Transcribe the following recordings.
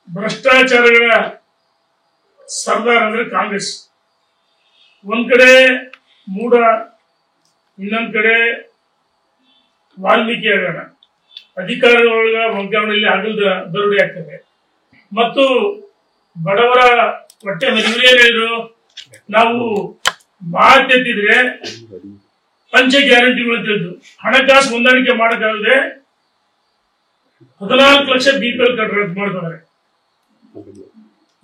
ಭ್ರಷ್ಟಾಚಾರಗಳ ಸರ್ದಾರ ಅಂದ್ರೆ ಕಾಂಗ್ರೆಸ್. ಒಂದ್ ಕಡೆ ಮೂಡ, ಇನ್ನೊಂದ್ ಕಡೆ ವಾಲ್ಮೀಕಿ ಹಗರಣ, ಅಧಿಕಾರಿಗಳ ವರ್ಗಾವಣೆಯಲ್ಲಿ ಹಗಲದ ದರೋಡೆ ಆಗ್ತದೆ. ಮತ್ತು ಬಡವರ ಹೊಟ್ಟೆ ಮೇಲೆ ಇವ್ರು ಏನ್ ಹೇಳಿದ್ರು, ನಾವು ಮಾತೆತ್ತಿದ್ರೆ ಪಂಚ ಗ್ಯಾರಂಟಿಗಳು ತಿಳಿದು ಹಣಕಾಸು ಹೊಂದಾಣಿಕೆ ಮಾಡಕ್ಕಾಗದೆ 14 ಲಕ್ಷ BPL ಕಾರ್ಡ್ ರದ್ದು ಮಾಡ್ತಾರೆ.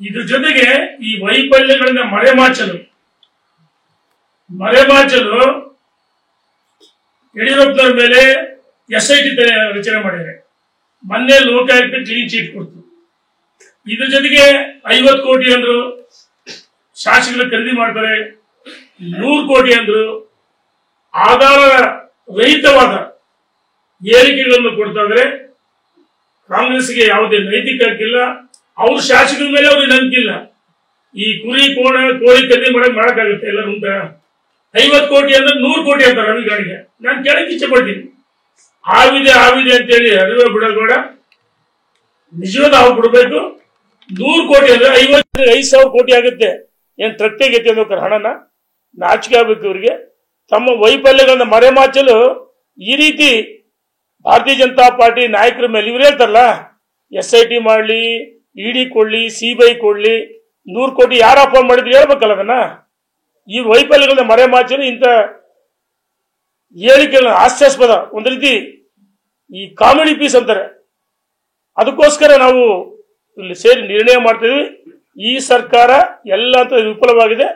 ಇದ್ರ ಜೊತೆಗೆ ಈ ವೈಫಲ್ಯಗಳಿಂದ ಮರೆಮಾಚಲು ಯಡಿಯೂರಪ್ಪನವ್ರ ಮೇಲೆ SIT ರಚನೆ ಮಾಡಿದ್ದಾರೆ. ಮೊನ್ನೆ ಲೋಕಾಯುಕ್ತ ಕ್ಲೀನ್ ಚೀಟ್ ಕೊಡ್ತು. ಇದ್ರ ಜೊತೆಗೆ 50 ಕೋಟಿ ಅಂದ್ರು ಶಾಸಕರು ಖರೀದಿ ಮಾಡ್ತಾರೆ, 100 ಕೋಟಿ ಅಂದ್ರು ಆಧಾರ ರಹಿತವಾದ ಏರಿಕೆಗಳನ್ನು ಕೊಡ್ತಾ ಇದ್ರೆ. ಕಾಂಗ್ರೆಸ್ಗೆ ಯಾವುದೇ ನೈತಿಕ ಹಕ್ಕಿಲ್ಲ, ಅವ್ರ ಶಾಸಕರ ಮೇಲೆ ಅವ್ರಿಗೆ ನಂಬಿಕಿಲ್ಲ. ಈ ಕುರಿ ಕೋಳಿ ಖರೀದಿ ಮಾಡಕ್ಕಾಗುತ್ತೆ ಎಲ್ಲರೂ ಉಂಟ? 50 ಕೋಟಿ ಅಂದ್ರೆ 100 ಕೋಟಿ ಅಂತಾರೆ ರವಿಗಾಣಿಗೆ. ನಾನು ಕೇಳಕ್ಕೆ ಇಚ್ಛೆ ಪಡ್ತೀನಿ. ಆವಿದೆ ಅಂತೇಳಿ ಅರಿವೆ ಬಿಡಬೇಡ, ನಿಜವಾದ ಅವ್ರು ಬಿಡಬೇಕು. 100 ಕೋಟಿ ಅಂದ್ರೆ 5,000 ಕೋಟಿ ಆಗುತ್ತೆ. ಏನ್ ಟ್ರಕ್ಟೇಗೆ ಎತ್ತಿರ್ಬೇಕಾರೆ ಹಣನ? ನಾಚಿಕೆ ಆಗ್ಬೇಕು ಇವರಿಗೆ. ತಮ್ಮ ವೈಫಲ್ಯಗಳನ್ನ ಮರೆಮಾಚಲು ಈ ರೀತಿ ಭಾರತೀಯ ಜನತಾ ಪಾರ್ಟಿ ನಾಯಕರ ಮೇಲೆ ಇವ್ರು ಹೇಳ್ತಾರಲ್ಲ, SIT ಮಾಡ್ಲಿ, ED ಕೊಡ್ಲಿ, CBI ಕೊಡ್ಲಿ, 100 ಕೋಟಿ ಯಾರು ಅಫೋನ್ ಮಾಡಿದ್ರು ಹೇಳ್ಬೇಕಲ್ಲ ಅದನ್ನ. ಈ ವೈಫಲ್ಯಗಳನ್ನ ಮರೆಮಾಚಲು ಇಂಥ ಹೇಳಿಕೆಗಳನ್ನ ಹಾಸ್ಯಾಸ್ಪದ, ಒಂದು ರೀತಿ ಈ ಕಾಮಿಡಿ ಪೀಸ್ ಅಂತಾರೆ. ಅದಕ್ಕೋಸ್ಕರ ನಾವು ಇಲ್ಲಿ ಸೇರಿ ನಿರ್ಣಯ ಮಾಡ್ತೀವಿ. ಈ ಸರ್ಕಾರ ಎಲ್ಲ ಅಂತ ವಿಫಲವಾಗಿದೆ.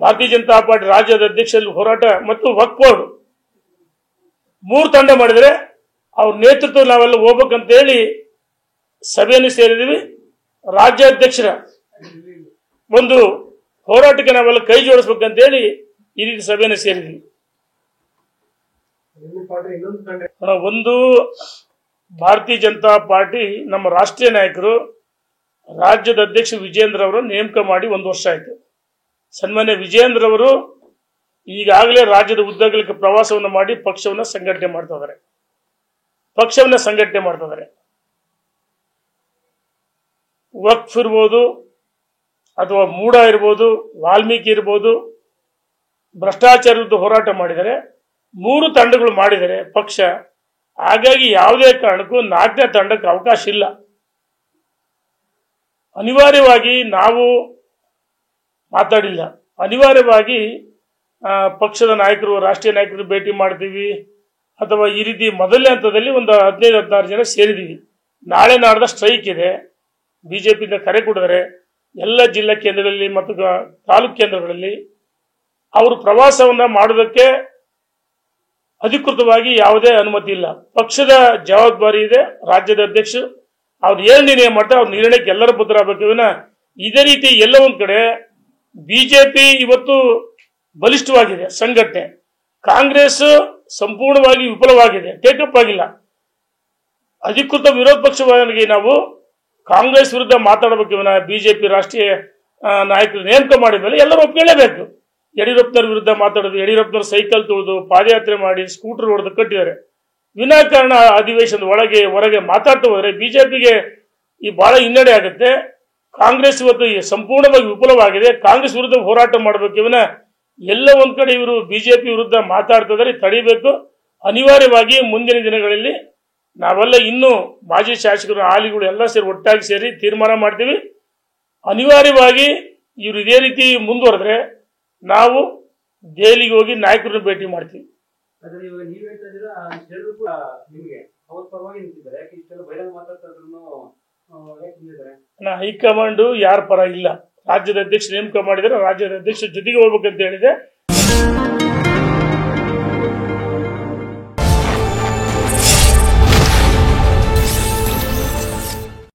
ಭಾರತೀಯ ಜನತಾ ಪಾರ್ಟಿ ರಾಜ್ಯದ ಅಧ್ಯಕ್ಷರಲ್ಲಿ ಹೋರಾಟ ಮತ್ತು ವಕ್ಫ್ ಬೋರ್ಡ್ 3 ತಂಡ ಮಾಡಿದರೆ ಅವ್ರ ನೇತೃತ್ವ ನಾವೆಲ್ಲ ಹೋಗ್ಬೇಕಂತ ಹೇಳಿ ಸಭೆಯನ್ನು ಸೇರಿದೀವಿ. ರಾಜ್ಯಾಧ್ಯಕ್ಷರ ಒಂದು ಹೋರಾಟಕ್ಕೆ ನಾವೆಲ್ಲ ಕೈ ಜೋಡಿಸ್ಬೇಕಂತ ಹೇಳಿ ಈ ರೀತಿ ಸಭೆಯನ್ನು ಸೇರಿದ್ವಿ. ಒಂದು ಭಾರತೀಯ ಜನತಾ ಪಾರ್ಟಿ ನಮ್ಮ ರಾಷ್ಟ್ರೀಯ ನಾಯಕರು ರಾಜ್ಯದ ಅಧ್ಯಕ್ಷ ವಿಜೇಂದ್ರ ಅವರು ನೇಮಕ ಮಾಡಿ 1 ವರ್ಷ ಆಯ್ತು. ಸನ್ಮಾನ್ಯ ವಿಜೇಂದ್ರ ಅವರು ಈಗಾಗಲೇ ರಾಜ್ಯದ ಉದ್ದಗಲಕ್ಕೆ ಪ್ರವಾಸವನ್ನು ಮಾಡಿ ಪಕ್ಷವನ್ನು ಸಂಘಟನೆ ಮಾಡ್ತಾ ಇದ್ದಾರೆ. ವಕ್ಫ್ ಇರ್ಬೋದು ಅಥವಾ ಮೂಡ ಇರ್ಬೋದು, ವಾಲ್ಮೀಕಿ ಇರ್ಬೋದು, ಭ್ರಷ್ಟಾಚಾರ ವಿರುದ್ಧ ಹೋರಾಟ ಮಾಡಿದರೆ 3 ತಂಡಗಳು ಮಾಡಿದರೆ ಪಕ್ಷ. ಹಾಗಾಗಿ ಯಾವುದೇ ಕಾರಣಕ್ಕೂ 4ನೇ ತಂಡಕ್ಕೆ ಅವಕಾಶ ಇಲ್ಲ. ಅನಿವಾರ್ಯವಾಗಿ ನಾವು ಮಾತಾಡಿಲ್ಲ. ಅನಿವಾರ್ಯವಾಗಿ ಪಕ್ಷದ ನಾಯಕರು, ರಾಷ್ಟ್ರೀಯ ನಾಯಕರು ಭೇಟಿ ಮಾಡ್ತೀವಿ ಅಥವಾ ಈ ರೀತಿ ಮೊದಲನೇ ಹಂತದಲ್ಲಿ ಒಂದು 15-16 ಜನ ಸೇರಿದೀವಿ. ನಾಳೆ ನಾಡ್ದ ಸ್ಟ್ರೈಕ್ ಇದೆ. ಬಿಜೆಪಿಯಿಂದ ಕರೆ ಕೊಡಿದರೆ ಎಲ್ಲ ಜಿಲ್ಲಾ ಕೇಂದ್ರಗಳಲ್ಲಿ ಮತ್ತು ತಾಲೂಕು ಕೇಂದ್ರಗಳಲ್ಲಿ ಅವರು ಪ್ರವಾಸವನ್ನ ಮಾಡೋದಕ್ಕೆ ಅಧಿಕೃತವಾಗಿ ಯಾವುದೇ ಅನುಮತಿ ಇಲ್ಲ. ಪಕ್ಷದ ಜವಾಬ್ದಾರಿ ಇದೆ. ರಾಜ್ಯದ ಅಧ್ಯಕ್ಷರು ಅವ್ರು ಏನ್ ನಿರ್ಣಯ ಮಾಡ್ತಾರೆ ಅವ್ರ ನಿರ್ಣಯಕ್ಕೆ ಎಲ್ಲರೂ ಬದ್ಧರಾಗಬೇಕು. ಇದೇ ರೀತಿ ಎಲ್ಲ ಒಂದ್ ಕಡೆ ಬಿಜೆಪಿ ಇವತ್ತು ಬಲಿಷ್ಠವಾಗಿದೆ ಸಂಘಟನೆ, ಕಾಂಗ್ರೆಸ್ ಸಂಪೂರ್ಣವಾಗಿ ವಿಫಲವಾಗಿದೆ, ಟೇಕಪ್ ಆಗಿಲ್ಲ. ಅಧಿಕೃತ ವಿರೋಧ ಪಕ್ಷವಾಗಿ ನಾವು ಕಾಂಗ್ರೆಸ್ ವಿರುದ್ಧ ಮಾತಾಡಬೇಕು. ಬಿಜೆಪಿ ರಾಷ್ಟ್ರೀಯ ನಾಯಕರು ನೇಮಕ ಮಾಡಿದ ಮೇಲೆ ಎಲ್ಲರೂ ಒಪ್ಕೊಳ್ಳೇಬೇಕು. ಯಡಿಯೂರಪ್ಪನವ್ರ ವಿರುದ್ಧ ಮಾತಾಡೋದು, ಯಡಿಯೂರಪ್ಪನವ್ರ ಸೈಕಲ್ ತುಳಿದು ಪಾದಯಾತ್ರೆ ಮಾಡಿ ಸ್ಕೂಟರ್ ಹೊಡೆದು ಕಟ್ಟಿದ್ದಾರೆ. ವಿನಾಕಾರಣ ಅಧಿವೇಶನದ ಒಳಗೆ ಹೊರಗೆ ಮಾತಾಡ್ತಾ ಹೋದ್ರೆ ಬಿಜೆಪಿಗೆ ಈ ಬಹಳ ಹಿನ್ನಡೆ ಆಗುತ್ತೆ. ಕಾಂಗ್ರೆಸ್ ಇವತ್ತು ಸಂಪೂರ್ಣವಾಗಿ ವಿಫಲವಾಗಿದೆ. ಕಾಂಗ್ರೆಸ್ ವಿರುದ್ಧ ಹೋರಾಟ ಮಾಡಬೇಕು. ಎಲ್ಲ ಒಂದ್ ಕಡೆ ಇವರು ಬಿಜೆಪಿ ವಿರುದ್ಧ ಮಾತಾಡ್ತಾ ಇದ್ದಾರೆ, ತಡಿಬೇಕು. ಅನಿವಾರ್ಯವಾಗಿ ಮುಂದಿನ ದಿನಗಳಲ್ಲಿ ನಾವೆಲ್ಲ ಇನ್ನೂ ಮಾಜಿ ಶಾಸಕರು, ಆಲಿಗಳು ಎಲ್ಲ ಸೇರಿ ಒಟ್ಟಾಗಿ ಸೇರಿ ತೀರ್ಮಾನ ಮಾಡ್ತೀವಿ. ಅನಿವಾರ್ಯವಾಗಿ ಇವರು ಇದೇ ರೀತಿ ಮುಂದುವರೆದ್ರೆ ನಾವು ದೆಹಲಿಗೆ ಹೋಗಿ ನಾಯಕರನ್ನು ಭೇಟಿ ಮಾಡ್ತೀವಿ. ಹೈಕಮಾಂಡ್ ಯಾರ ಪರ ಇಲ್ಲ. ರಾಜ್ಯದ ಅಧ್ಯಕ್ಷ ನೇಮಕ ಮಾಡಿದರೆ ರಾಜ್ಯದ ಅಧ್ಯಕ್ಷ ಜೊತೆಗೆ ಹೋಗ್ಬೇಕಂತ ಹೇಳಿದೆ.